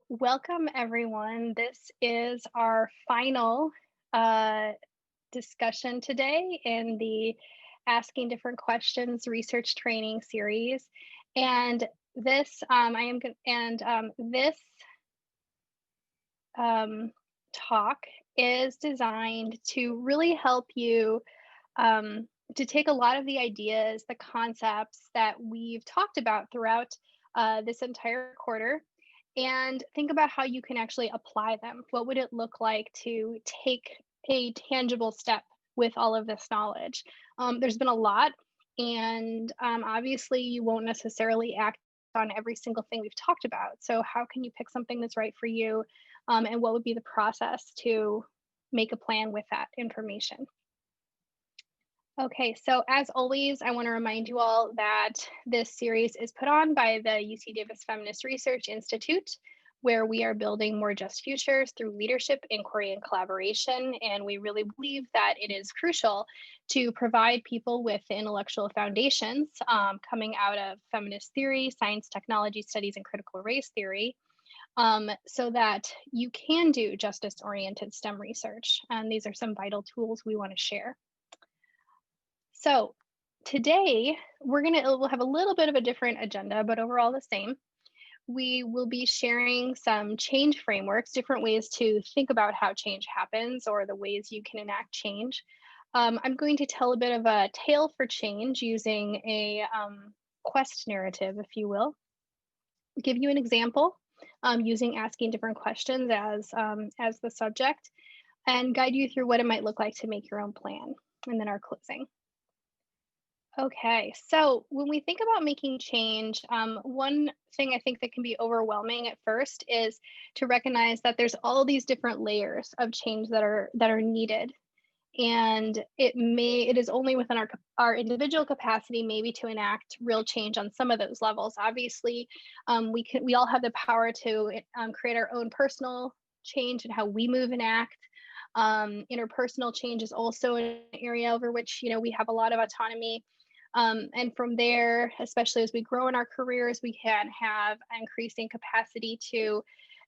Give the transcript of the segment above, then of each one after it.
Welcome, everyone. This is our final uh, discussion today in the Asking Different Questions research training series. And this, I am, gon- and this talk is designed to really help you to take a lot of the ideas, the concepts that we've talked about throughout this entire quarter and think about how you can actually apply them. What would it look like to take a tangible step with all of this knowledge? There's been a lot, and obviously, you won't necessarily act on every single thing we've talked about. So, how can you pick something that's right for you? And what would be the process to make a plan with that information? Okay, so as always, I want to remind you all that this series is put on by the UC Davis Feminist Research Institute, where we are building more just futures through leadership, inquiry, and collaboration. And we really believe that it is crucial to provide people with the intellectual foundations coming out of feminist theory, science, technology studies, and critical race theory. So that you can do justice oriented STEM research. And these are some vital tools we want to share. So today we'll have a little bit of a different agenda, but overall the same. We will be sharing some change frameworks, different ways to think about how change happens or the ways you can enact change. I'm going to tell a bit of a tale for change using a quest narrative, if you will. Give you an example using asking different questions as the subject, and guide you through what it might look like to make your own plan. And then our closing. Okay, so when we think about making change, one thing I think that can be overwhelming at first is to recognize that there's all these different layers of change that are needed, and it is only within our individual capacity maybe to enact real change on some of those levels. Obviously, we all have the power to create our own personal change and how we move and act. Interpersonal change is also an area over which we have a lot of autonomy. And from there, especially as we grow in our careers, we can have increasing capacity to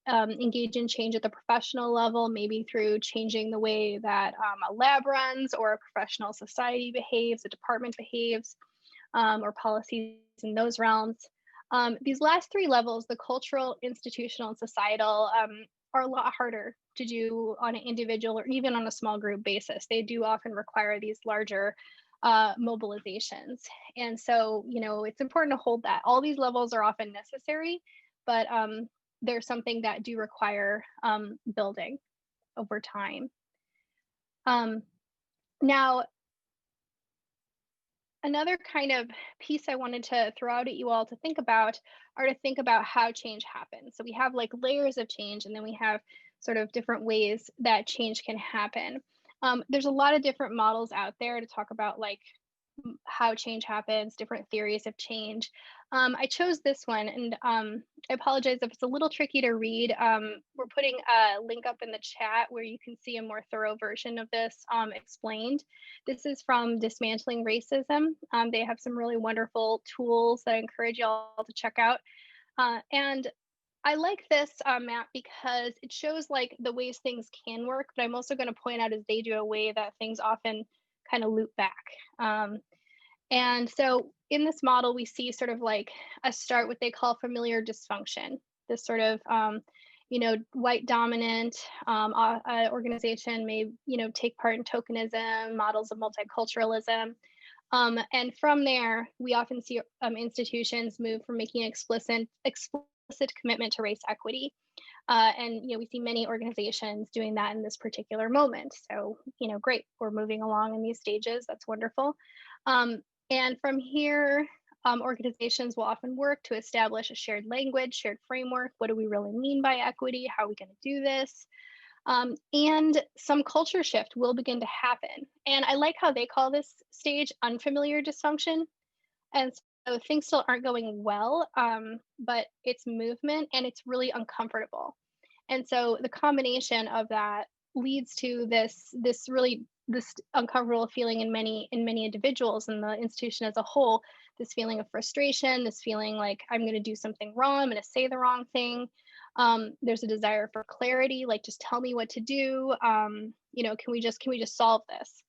engage in change at the professional level, maybe through changing the way that a lab runs or a professional society behaves, a department behaves, or policies in those realms. These last three levels, the cultural, institutional, and societal, are a lot harder to do on an individual or even on a small group basis. They do often require these larger mobilizations. And so, it's important to hold that. All these levels are often necessary, but they're something that do require building over time. Now, another kind of piece I wanted to throw out at you all to think about are to think about how change happens. So we have like layers of change, and then we have sort of different ways that change can happen. There's a lot of different models out there to talk about like how change happens, different theories of change. I chose this one, and I apologize if it's a little tricky to read. We're putting a link up in the chat where you can see a more thorough version of this explained. This is from Dismantling Racism. They have some really wonderful tools that I encourage y'all to check out. And I like this map because it shows like the ways things can work, but I'm also going to point out as they do a way that things often kind of loop back. And so in this model, we see sort of like a start what they call familiar dysfunction, this sort of, white dominant organization may, take part in tokenism, models of multiculturalism. And from there, we often see institutions move from making an explicit commitment to race equity. And we see many organizations doing that in this particular moment. So great, we're moving along in these stages. That's wonderful. And from here, organizations will often work to establish a shared language, shared framework. What do we really mean by equity? How are we going to do this? And some culture shift will begin to happen. And I like how they call this stage unfamiliar dysfunction. And so things still aren't going well, but it's movement and it's really uncomfortable. And so the combination of that leads to this uncomfortable feeling in many individuals in the institution as a whole, this feeling of frustration, this feeling like I'm going to do something wrong, I'm going to say the wrong thing. There's a desire for clarity, like just tell me what to do. Can we just solve this?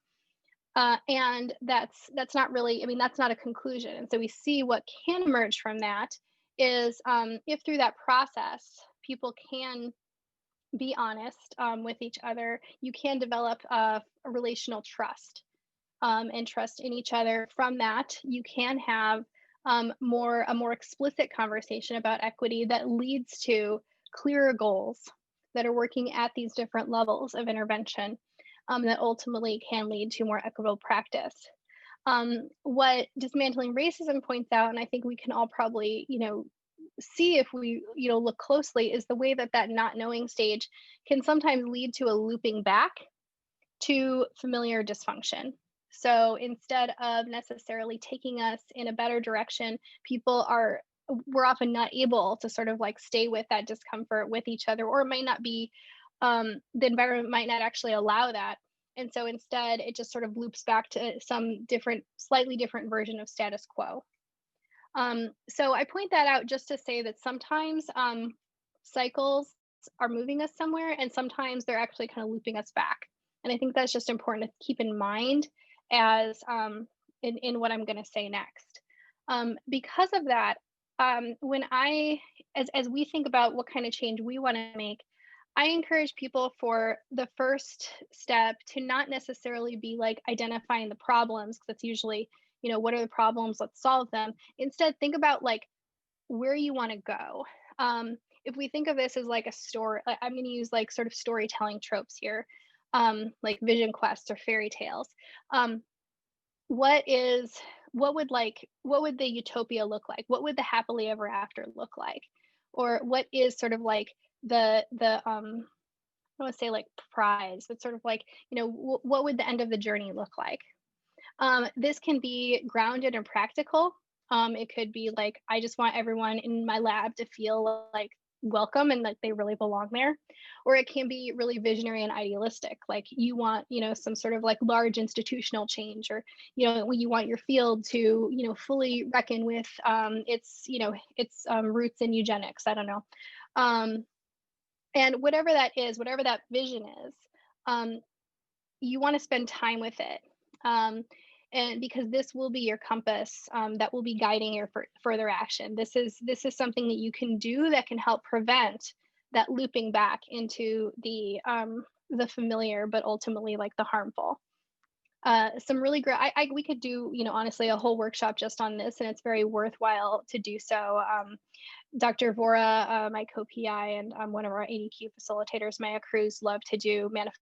And that's not really, I mean, that's not a conclusion. And so we see what can emerge from that is, if through that process people can be honest, with each other, you can develop a relational trust, and trust in each other. From that, you can have, a more explicit conversation about equity that leads to clearer goals that are working at these different levels of intervention, that ultimately can lead to more equitable practice. What dismantling racism points out, and I think we can all probably, see if we, look closely, is the way that that not knowing stage can sometimes lead to a looping back to familiar dysfunction. So instead of necessarily taking us in a better direction, we're often not able to sort of like stay with that discomfort with each other, or it might not be, the environment might not actually allow that. And so instead, it just sort of loops back to some different, slightly different version of status quo. So I point that out just to say that sometimes, cycles are moving us somewhere, and sometimes they're actually kind of looping us back. And I think that's just important to keep in mind as, in what I'm going to say next. Because of that, when I as we think about what kind of change we want to make, I encourage people for the first step to not necessarily be like identifying the problems, because that's usually, what are the problems? Let's solve them. Instead, think about like where you want to go. If we think of this as like a story, I'm going to use like sort of storytelling tropes here, like vision quests or fairy tales. Um, what is what would the utopia look like? What would the happily ever after look like? Or what is sort of like the I don't want to say like prize, but sort of like, what would the end of the journey look like? This can be grounded and practical. It could be like, I just want everyone in my lab to feel like welcome and like they really belong there. Or it can be really visionary and idealistic. Like you want, some sort of like large institutional change, or, you want your field to, fully reckon with, its roots in eugenics. I don't know. Um, and whatever that is, whatever that vision is, um, you want to spend time with it. And because this will be your compass, that will be guiding your further action. This is something that you can do that can help prevent that looping back into the familiar, but ultimately like the harmful. Some really great. We could do, honestly, a whole workshop just on this, and it's very worthwhile to do so. Dr. Vora, my co-PI, and one of our ADQ facilitators, Maya Cruz, love to do manifesto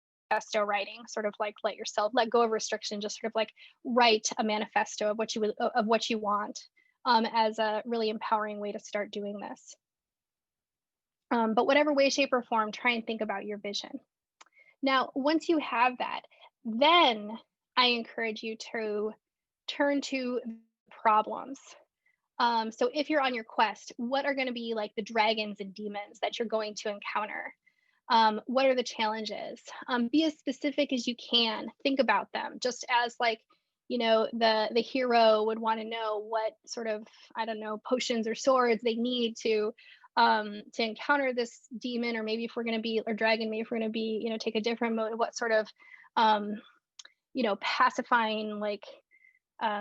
writing, sort of like let go of restriction, just sort of like write a manifesto of what you want, as a really empowering way to start doing this. But whatever way, shape, or form, try and think about your vision. Now, once you have that, then I encourage you to turn to problems. So if you're on your quest, what are going to be like the dragons and demons that you're going to encounter? What are the challenges? Be as specific as you can. Think about them, just as like, the hero would want to know what sort of, I don't know, potions or swords they need to encounter this demon, or maybe if we're going to be, or dragon, maybe if we're going to be, take a different mode, what sort of, pacifying, like,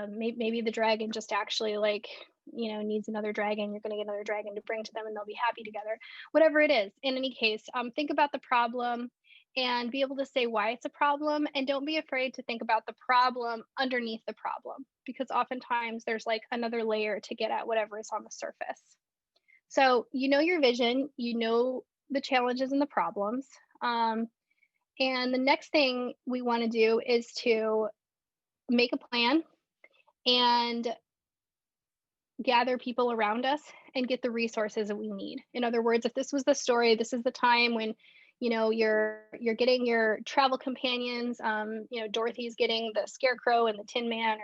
maybe the dragon just actually like, needs another dragon. You're going to get another dragon to bring to them, and they'll be happy together. Whatever it is, in any case, think about the problem and be able to say why it's a problem, and don't be afraid to think about the problem underneath the problem, because oftentimes there's like another layer to get at whatever is on the surface. So your vision, the challenges and the problems, and the next thing we want to do is to make a plan and gather people around us and get the resources that we need. In other words, if this was the story, this is the time when, you're getting your travel companions. Dorothy's getting the scarecrow and the Tin Man,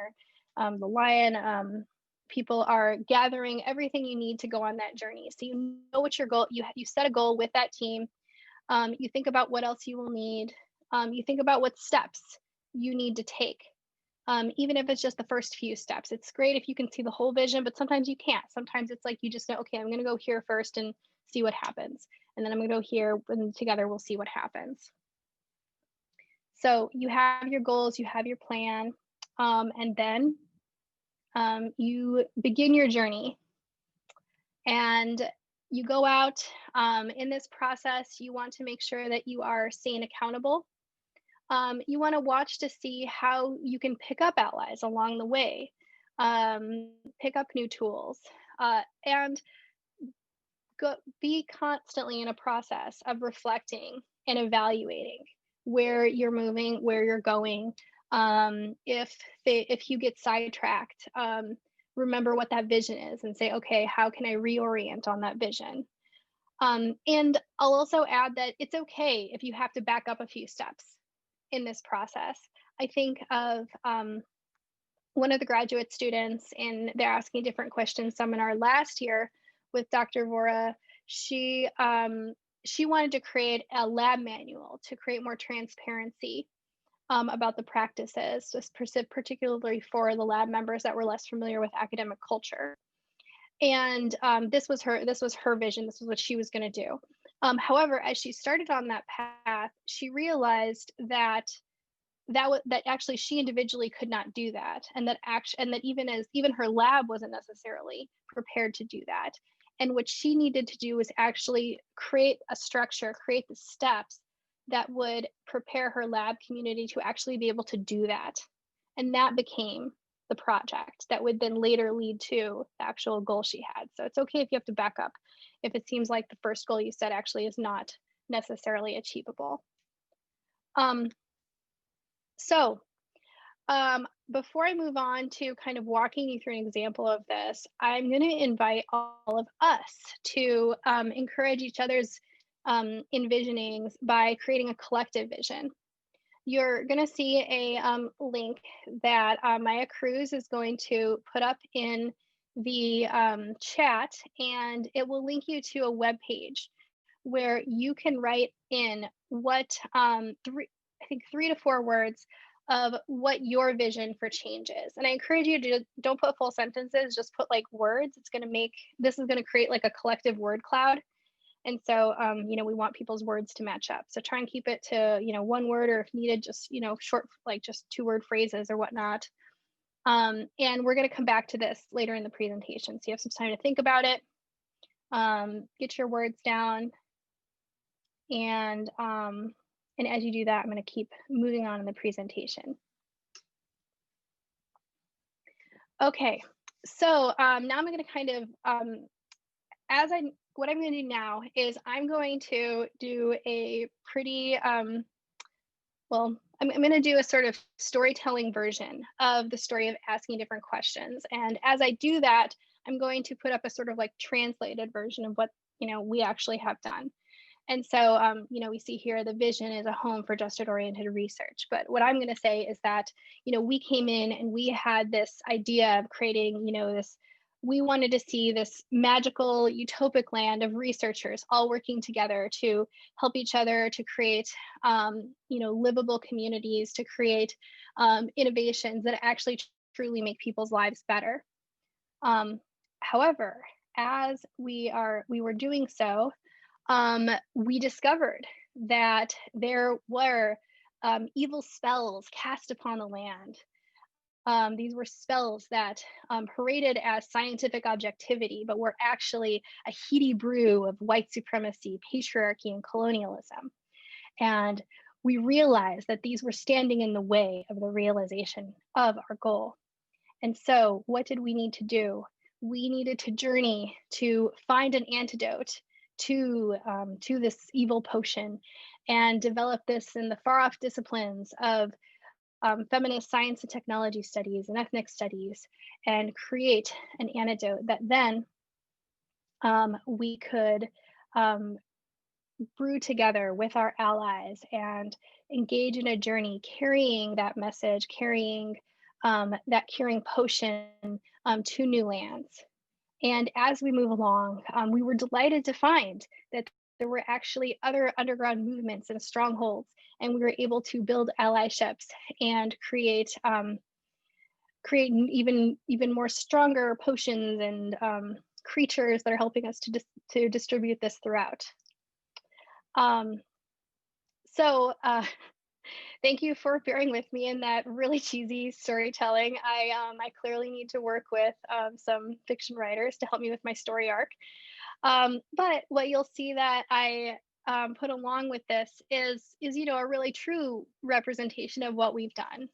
or the lion. People are gathering everything you need to go on that journey. So you know what your goal. You set a goal with that team. You think about what else you will need. You think about what steps you need to take. even if it's just the first few steps. It's great if you can see the whole vision, but sometimes you can't. Sometimes it's like you just know, okay, I'm going to go here first and see what happens. And then I'm going to go here, and together we'll see what happens. So you have your goals, you have your plan, and then you begin your journey. And you go out in this process, you want to make sure that you are staying accountable. You want to watch to see how you can pick up allies along the way, pick up new tools, and be constantly in a process of reflecting and evaluating where you're moving, where you're going. If you get sidetracked, remember what that vision is and say, okay, how can I reorient on that vision? And I'll also add that it's okay if you have to back up a few steps in this process. I think of one of the graduate students in their Asking Different Questions seminar last year with Dr. Vora. She wanted to create a lab manual to create more transparency about the practices, just particularly for the lab members that were less familiar with academic culture. And this was her vision. This was what she was going to do. However, as she started on that path, she realized that actually she individually could not do that, and that even her lab wasn't necessarily prepared to do that. And what she needed to do was actually create a structure, create the steps that would prepare her lab community to actually be able to do that. And that became the project that would then later lead to the actual goal she had. So it's okay if you have to back up if it seems like the first goal you set actually is not necessarily achievable. So before I move on to kind of walking you through an example of this, I'm going to invite all of us to encourage each other's envisionings by creating a collective vision. You're going to see a link that Maya Cruz is going to put up in the chat, and it will link you to a web page where you can write in what I think 3 to 4 words of what your vision for change is. And I encourage you to don't put full sentences, just put like words. This is going to create like a collective word cloud. And so, we want people's words to match up. So try and keep it to, 1 word, or if needed, just, short, like just 2-word phrases or whatnot. And we're going to come back to this later in the presentation. So you have some time to think about it, get your words down. And as you do that, I'm going to keep moving on in the presentation. Okay, so now I'm going to kind of, what I'm going to do now is I'm going to do a pretty, I'm going to do a sort of storytelling version of the story of Asking Different Questions. And as I do that, I'm going to put up a sort of like translated version of what, we actually have done. And so, we see here the vision is a home for justice-oriented research. But what I'm going to say is that, we came in and we had this idea of creating, we wanted to see this magical utopic land of researchers all working together to help each other to create, livable communities, to create innovations that actually truly make people's lives better. However, as we were doing so, we discovered that there were evil spells cast upon the land. These were spells that paraded as scientific objectivity, but were actually a heady brew of white supremacy, patriarchy, and colonialism. And we realized that these were standing in the way of the realization of our goal. And so what did we need to do? We needed to journey to find an antidote to this evil potion and develop this in the far off disciplines of feminist science and technology studies and ethnic studies, and create an antidote that then we could brew together with our allies and engage in a journey carrying that message, carrying that curing potion to new lands. And as we move along, we were delighted to find that there were actually other underground movements and strongholds, and we were able to build allyships and create create even more stronger potions and creatures that are helping us to distribute this throughout. Um, so thank you for bearing with me in that really cheesy storytelling. I clearly need to work with some fiction writers to help me with my story arc. But what you'll see that I put along with this is a really true representation of what we've done.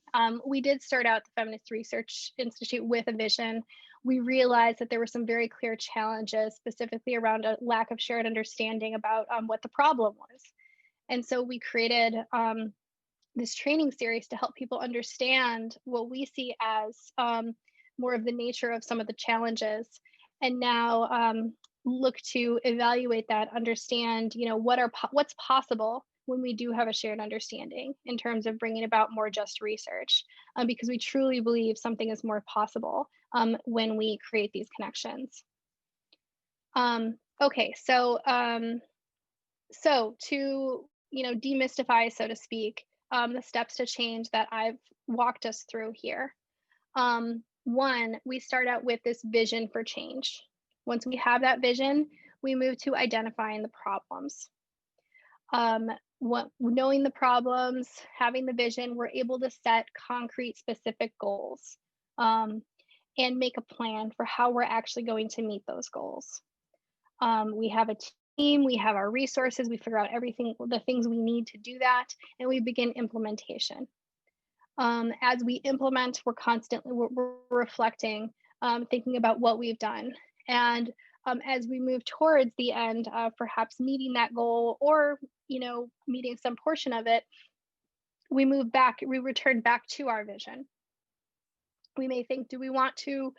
We did start out the Feminist Research Institute with a vision. We realized that there were some very clear challenges, specifically around a lack of shared understanding about what the problem was. And so we created this training series to help people understand what we see as more of the nature of some of the challenges, and now look to evaluate that, understand, what's possible when we do have a shared understanding in terms of bringing about more just research, because we truly believe something is more possible when we create these connections. Okay, so to demystify, so to speak, the steps to change that I've walked us through here. One, we start out with this vision for change. Once we have that vision, we move to identifying the problems. Knowing the problems, having the vision, we're able to set concrete, specific goals and make a plan for how we're actually going to meet those goals. We have a team, we have our resources, we figure out the things we need to do that, and we begin implementation. As we implement, we're reflecting, thinking about what we've done. And as we move towards the end of perhaps meeting that goal or, meeting some portion of it, we return back to our vision. We may think, do we want to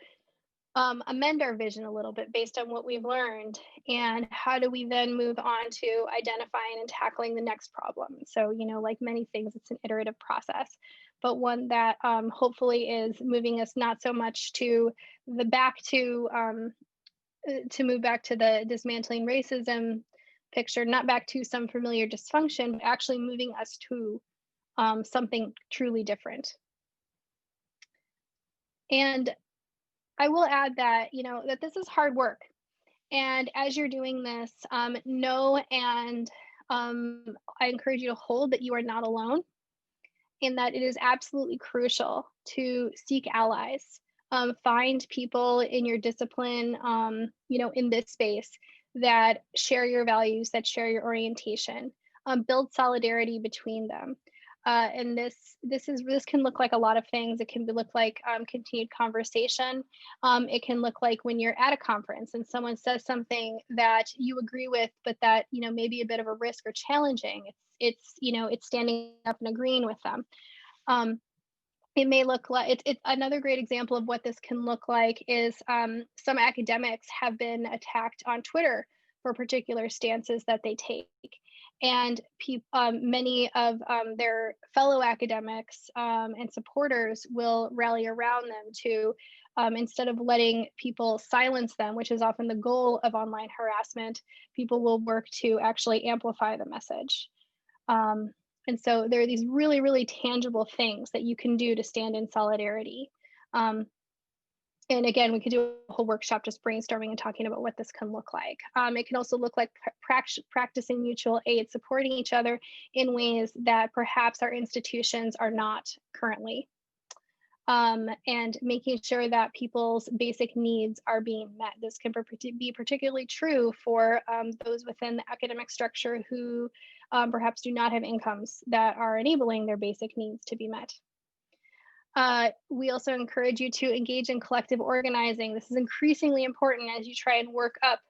amend our vision a little bit based on what we've learned, and how do we then move on to identifying and tackling the next problem? So, like many things, it's an iterative process, but one that hopefully is moving us not so much to move back to the dismantling racism picture, not back to some familiar dysfunction, but actually moving us to something truly different. And I will add that, that this is hard work. And as you're doing this, know and I encourage you to hold that you are not alone, and that it is absolutely crucial to seek allies. Find people in your discipline, in this space that share your values, that share your orientation. Build solidarity between them. And this can look like a lot of things. It can look like continued conversation. It can look like when you're at a conference and someone says something that you agree with, but that may be a bit of a risk or challenging. It's standing up and agreeing with them. It may look like it's another great example of what this can look like is some academics have been attacked on Twitter for particular stances that they take. And many of their fellow academics and supporters will rally around them to, instead of letting people silence them, which is often the goal of online harassment, people will work to actually amplify the message. And so there are these really, really tangible things that you can do to stand in solidarity. And again, we could do a whole workshop just brainstorming and talking about what this can look like. It can also look like practicing mutual aid, supporting each other in ways that perhaps our institutions are not currently. And making sure that people's basic needs are being met. This can be particularly true for those within the academic structure who perhaps do not have incomes that are enabling their basic needs to be met. We also encourage you to engage in collective organizing. This is increasingly important as you try and work up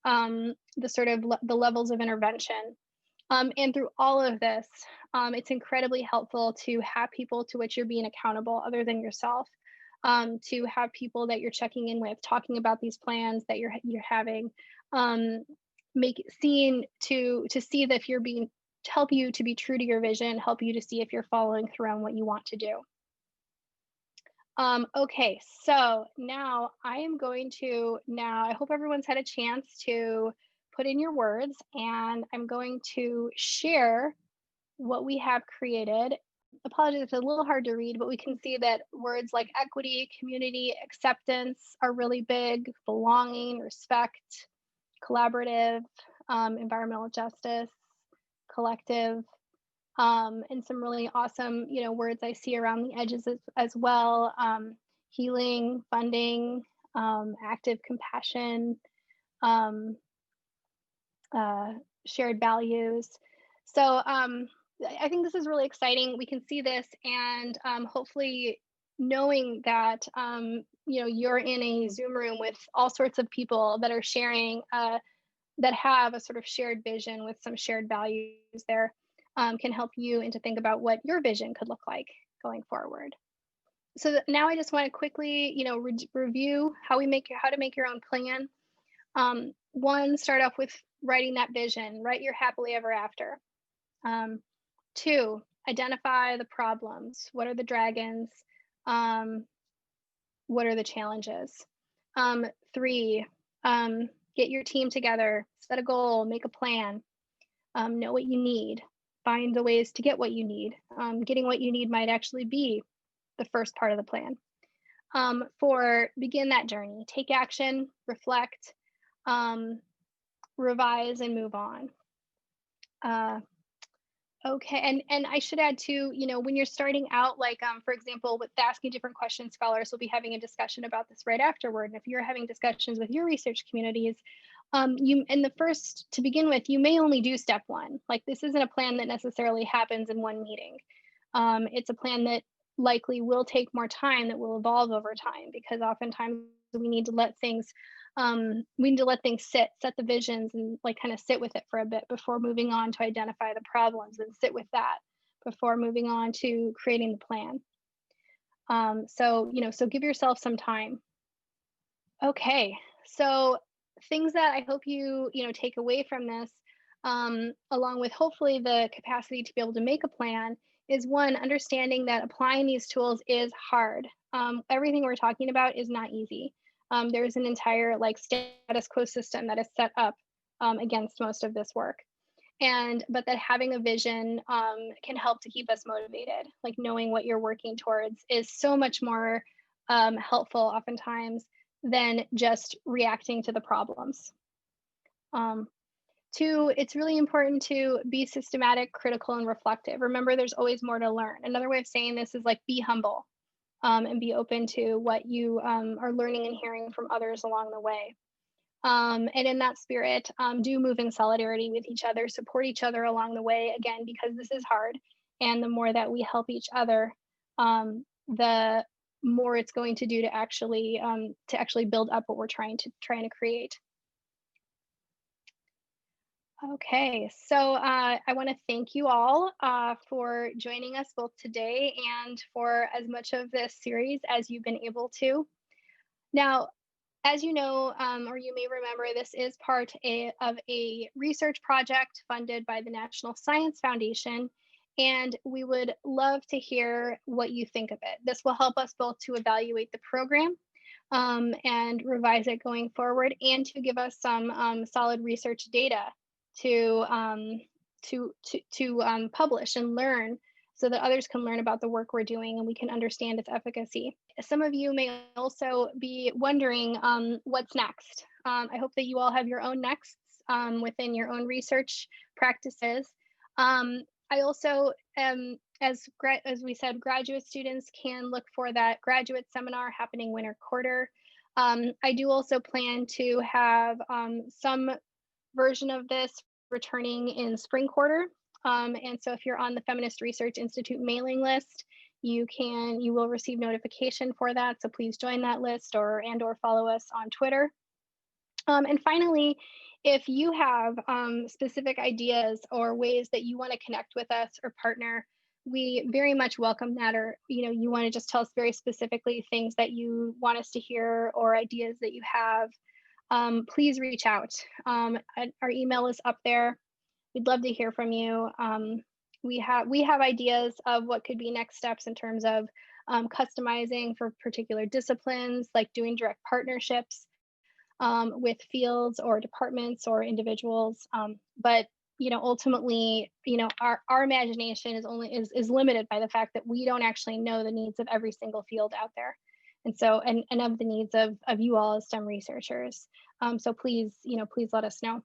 the levels of intervention. And through all of this, it's incredibly helpful to have people to which you're being accountable other than yourself, to have people that you're checking in with, talking about these plans that you're having, to see that if you're being, help you to be true to your vision, help you to see if you're following through on what you want to do. Okay, so now I am going to, I hope everyone's had a chance to put in your words, and I'm going to share what we have created apologize if it's a little hard to read, but we can see that words like equity, community, acceptance are really big, belonging, respect, collaborative, environmental justice, collective, and some really awesome, words I see around the edges as well. Healing, funding, active compassion, um, shared values. So I think this is really exciting. We can see this, and hopefully, knowing that you're in a Zoom room with all sorts of people that are sharing, that have a sort of shared vision with some shared values there, can help you and to think about what your vision could look like going forward. So now I just want to quickly, review how to make your own plan. One, start off with writing that vision. Write your happily ever after. Two, identify the problems. What are the dragons? What are the challenges? Three, get your team together. Set a goal. Make a plan. Know what you need. Find the ways to get what you need. Getting what you need might actually be the first part of the plan. Four, begin that journey. Take action, reflect, revise, and move on. Okay, and I should add too, when you're starting out, like for example, with asking different questions, scholars will be having a discussion about this right afterward. And if you're having discussions with your research communities, to begin with, you may only do step one. Like this isn't a plan that necessarily happens in one meeting. It's a plan that likely will take more time, that will evolve over time, because oftentimes we need to let things set the visions, and like kind of sit with it for a bit before moving on to identify the problems, and sit with that before moving on to creating the plan. So give yourself some time. Okay, so things that I hope you take away from this, along with hopefully the capacity to be able to make a plan, is one, understanding that applying these tools is hard. Everything we're talking about is not easy. There's an entire like status quo system that is set up against most of this work. But that having a vision can help to keep us motivated. Like knowing what you're working towards is so much more helpful oftentimes than just reacting to the problems. Two, it's really important to be systematic, critical, and reflective. Remember, there's always more to learn. Another way of saying this is like be humble. And be open to what you are learning and hearing from others along the way. And in that spirit, do move in solidarity with each other, support each other along the way, again, because this is hard. And the more that we help each other, the more it's going to do to actually build up what we're trying to create. Okay, so I want to thank you all for joining us both today and for as much of this series as you've been able to. Now, as you know, or you may remember, this is part of a research project funded by the National Science Foundation, and we would love to hear what you think of it. This will help us both to evaluate the program and revise it going forward, and to give us some solid research data to publish and learn, so that others can learn about the work we're doing and we can understand its efficacy. Some of you may also be wondering what's next. I hope that you all have your own nexts within your own research practices. I also, as we said, graduate students can look for that graduate seminar happening winter quarter. I do also plan to have some version of this returning in spring quarter. And so if you're on the Feminist Research Institute mailing list, you will receive notification for that. So please join that list or follow us on Twitter. And finally, if you have specific ideas or ways that you want to connect with us or partner, we very much welcome that. Or you want to just tell us very specifically things that you want us to hear or ideas that you have, please reach out. Our email is up there. We'd love to hear from you. We have ideas of what could be next steps in terms of customizing for particular disciplines, like doing direct partnerships with fields or departments or individuals. But ultimately, our imagination is limited by the fact that we don't actually know the needs of every single field out there. And so, and of the needs of you all as STEM researchers. So please, please let us know.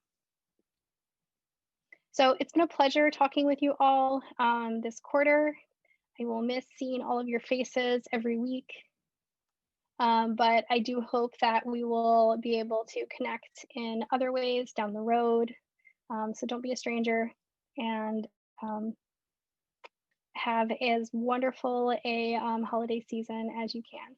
So it's been a pleasure talking with you all this quarter. I will miss seeing all of your faces every week. But I do hope that we will be able to connect in other ways down the road. So don't be a stranger, and have as wonderful a holiday season as you can.